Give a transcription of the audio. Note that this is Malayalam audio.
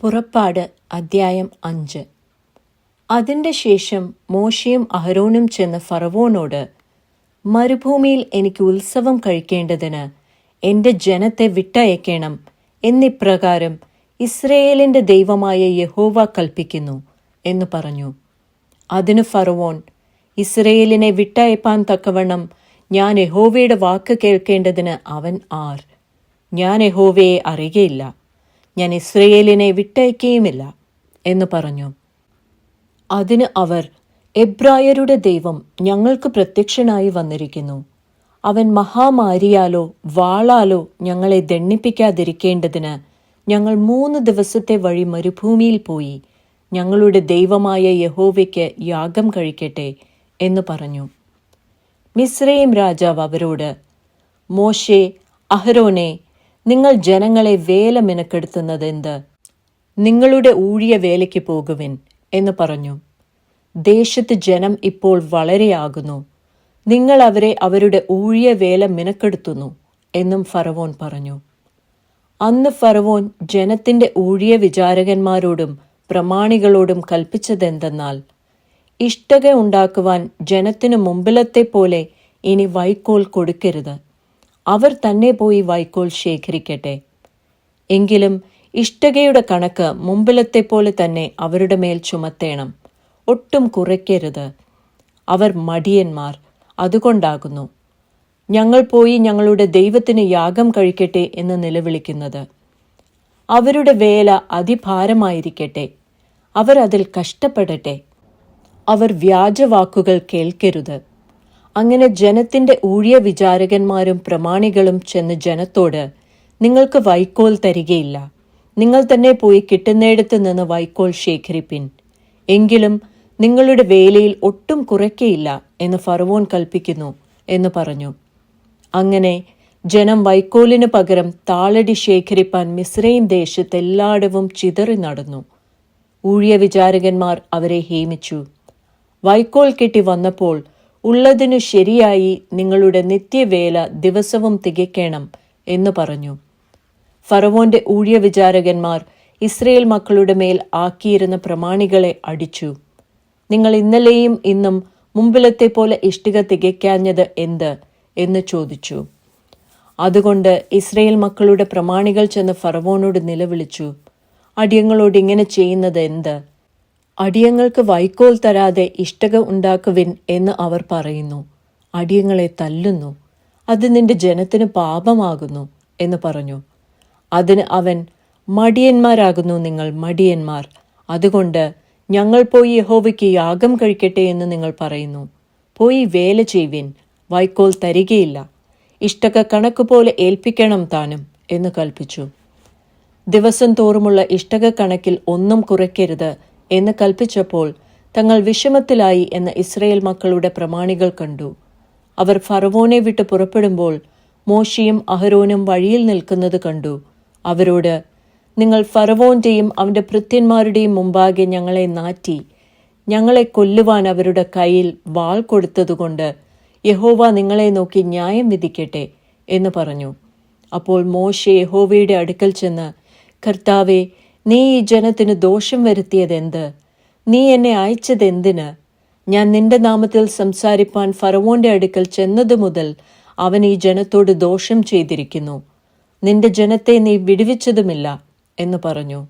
പുറപ്പാട് അദ്ധ്യായം 5. അതിൻ്റെ ശേഷം മോശയും അഹരോനും ചെന്ന് ഫറവോനോട്, മരുഭൂമിയിൽ എനിക്ക് ഉത്സവം കഴിക്കേണ്ടതിന് എൻ്റെ ജനത്തെ വിട്ടയക്കണം എന്നിപ്രകാരം ഇസ്രയേലിൻ്റെ ദൈവമായ യഹോവ കൽപ്പിക്കുന്നു എന്ന് പറഞ്ഞു. അതിന് ഫറവോൻ, ഇസ്രയേലിനെ വിട്ടയപ്പാൻ തക്കവണ്ണം ഞാൻ യഹോവയുടെ വാക്ക് കേൾക്കേണ്ടതിന് അവൻ ആർ? ഞാൻ യഹോവയെ അറിയുകയില്ല, ഞാൻ ഇസ്രയേലിനെ വിട്ടയക്കുകയുമില്ല എന്ന് പറഞ്ഞു. അതിന് അവർ, എബ്രായരുടെ ദൈവം ഞങ്ങൾക്ക് പ്രത്യക്ഷനായി വന്നിരിക്കുന്നു. അവൻ മഹാമാരിയാലോ വാളാലോ ഞങ്ങളെ ദണ്ഡിപ്പിക്കാതിരിക്കേണ്ടതിന് ഞങ്ങൾ 3 ദിവസത്തെ വഴി മരുഭൂമിയിൽ പോയി ഞങ്ങളുടെ ദൈവമായ യഹോവയ്ക്ക് യാഗം കഴിക്കട്ടെ എന്ന് പറഞ്ഞു. മിസ്രയീം രാജാവ് അവരോട്, മോശെ, അഹരോനെ, നിങ്ങൾ ജനങ്ങളെ വേല മിനക്കെടുത്തുന്നതെന്ത്? നിങ്ങളുടെ ഊഴിയ വേലയ്ക്ക് പോകുവിൻ എന്ന് പറഞ്ഞു. ദേശത്ത് ജനം ഇപ്പോൾ വളരെയാകുന്നു, നിങ്ങൾ അവരെ അവരുടെ ഊഴിയ വേല മിനക്കെടുത്തുന്നു എന്നും ഫറവോൻ പറഞ്ഞു. അന്ന് ഫറവോൻ ജനത്തിന്റെ ഊഴിയ വിചാരകന്മാരോടും പ്രമാണികളോടും കൽപ്പിച്ചതെന്തെന്നാൽ, ഇഷ്ടക ഉണ്ടാക്കുവാൻ ജനത്തിനു മുമ്പിലത്തെ പോലെ ഇനി വൈക്കോൽ കൊടുക്കരുത്. അവർ തന്നെ പോയി വൈക്കോൽ ശേഖരിക്കട്ടെ. എങ്കിലും ഇഷ്ടകയുടെ കണക്ക് മുമ്പിലത്തെ പോലെ തന്നെ അവരുടെ മേൽ ചുമത്തേണം, ഒട്ടും കുറയ്ക്കരുത്. അവർ മടിയന്മാർ, അതുകൊണ്ടാകുന്നു ഞങ്ങൾ പോയി ഞങ്ങളുടെ ദൈവത്തിന് യാഗം കഴിക്കട്ടെ എന്ന് നിലവിളിക്കുന്നത്. അവരുടെ വേല അതിഭാരമായിരിക്കട്ടെ, അവർ അതിൽ കഷ്ടപ്പെടട്ടെ. അവർ വ്യാജവാക്കുകൾ കേൾക്കരുത്. അങ്ങനെ ജനത്തിന്റെ ഊഴിയ വിചാരകന്മാരും പ്രമാണികളും ചെന്ന് ജനത്തോട്, നിങ്ങൾക്ക് വൈക്കോൽ തരികയില്ല, നിങ്ങൾ തന്നെ പോയി കിട്ടുന്നിടത്ത് നിന്ന് വൈക്കോൽ ശേഖരിപ്പിൻ, എങ്കിലും നിങ്ങളുടെ വേലയിൽ ഒട്ടും കുറയ്ക്കയില്ല എന്ന് ഫറവോൻ കൽപ്പിക്കുന്നു എന്ന് പറഞ്ഞു. അങ്ങനെ ജനം വൈക്കോലിന് പകരം താളടി ശേഖരിപ്പാൻ മിസ്രയീം ദേശത്തെല്ലായിടവും ചിതറി നടന്നു. ഊഴിയ വിചാരകന്മാർ അവരെ ഹേമിച്ചു. വൈക്കോൽ കെട്ടി വന്നപ്പോൾ, ഉള്ളതിനു ശരിയായി നിങ്ങളുടെ നിത്യവേല ദിവസവും തികയ്ക്കണം എന്ന് പറഞ്ഞു. ഫറവോന്റെ ഊഴിയ വിചാരകന്മാർ ഇസ്രയേൽ മക്കളുടെ മേൽ ആക്കിയിരുന്ന പ്രമാണികളെ അടിച്ചു. നിങ്ങൾ ഇന്നലെയും ഇന്നും മുമ്പിലത്തെ പോലെ ഇഷ്ടിക തികയ്ക്കാഞ്ഞത് എന്ത് എന്ന് ചോദിച്ചു. അതുകൊണ്ട് ഇസ്രയേൽ മക്കളുടെ പ്രമാണികൾ ചെന്ന് ഫറവോനോട് നിലവിളിച്ചു, അടിയങ്ങളോട് ഇങ്ങനെ ചെയ്യുന്നത് എന്ത്? അടിയങ്ങൾക്ക് വൈക്കോൽ തരാതെ ഇഷ്ടക ഉണ്ടാക്കുവിൻ എന്ന് അവർ പറയുന്നു. അടിയങ്ങളെ തല്ലുന്നു, അത് നിന്റെ ജനത്തിന് പാപമാകുന്നു എന്ന് പറഞ്ഞു. അതിന് അവൻ, മടിയന്മാരാകുന്നു നിങ്ങൾ, മടിയന്മാർ. അതുകൊണ്ട് ഞങ്ങൾ പോയി യഹോവയ്ക്ക് യാഗം കഴിക്കട്ടെ എന്ന് നിങ്ങൾ പറയുന്നു. പോയി വേല ചെയ്യുവിൻ, വൈക്കോൽ തരികയില്ല, ഇഷ്ടക കണക്കുപോലെ ഏൽപ്പിക്കണം താനും എന്ന് കൽപ്പിച്ചു. ദിവസം തോറുമുള്ള ഇഷ്ടക കണക്കിൽ ഒന്നും കുറയ്ക്കരുത് എന്ന് കൽപ്പിച്ചപ്പോൾ തങ്ങൾ വിഷമത്തിലായി എന്ന് ഇസ്രയേൽ മക്കളുടെ പ്രമാണികൾ കണ്ടു. അവർ ഫറവോനെ വിട്ട് പുറപ്പെടുമ്പോൾ മോശയും അഹരോനും വഴിയിൽ നിൽക്കുന്നത് കണ്ടു. അവരോട്, നിങ്ങൾ ഫറവോന്റെയും അവന്റെ ഭൃത്യന്മാരുടെയും മുമ്പാകെ ഞങ്ങളെ നാറ്റി ഞങ്ങളെ കൊല്ലുവാൻ അവരുടെ കയ്യിൽ വാൾ കൊടുത്തതുകൊണ്ട് യഹോവ നിങ്ങളെ നോക്കി ന്യായം വിധിക്കട്ടെ എന്ന് പറഞ്ഞു. അപ്പോൾ മോശെ യഹോവയുടെ അടുക്കൽ ചെന്ന്, കർത്താവേ, നീ ഈ ജനത്തിന് ദോഷം വരുത്തിയതെന്ത്? നീ എന്നെ അയച്ചതെന്തിന്? ഞാൻ നിന്റെ നാമത്തിൽ സംസാരിപ്പാൻ ഫറവോന്റെ അടുക്കൽ ചെന്നതു മുതൽ അവൻ ഈ ജനത്തോട് ദോഷം ചെയ്തിരിക്കുന്നു. നിന്റെ ജനത്തെ നീ വിടുവിച്ചതുമില്ല എന്ന് പറഞ്ഞു.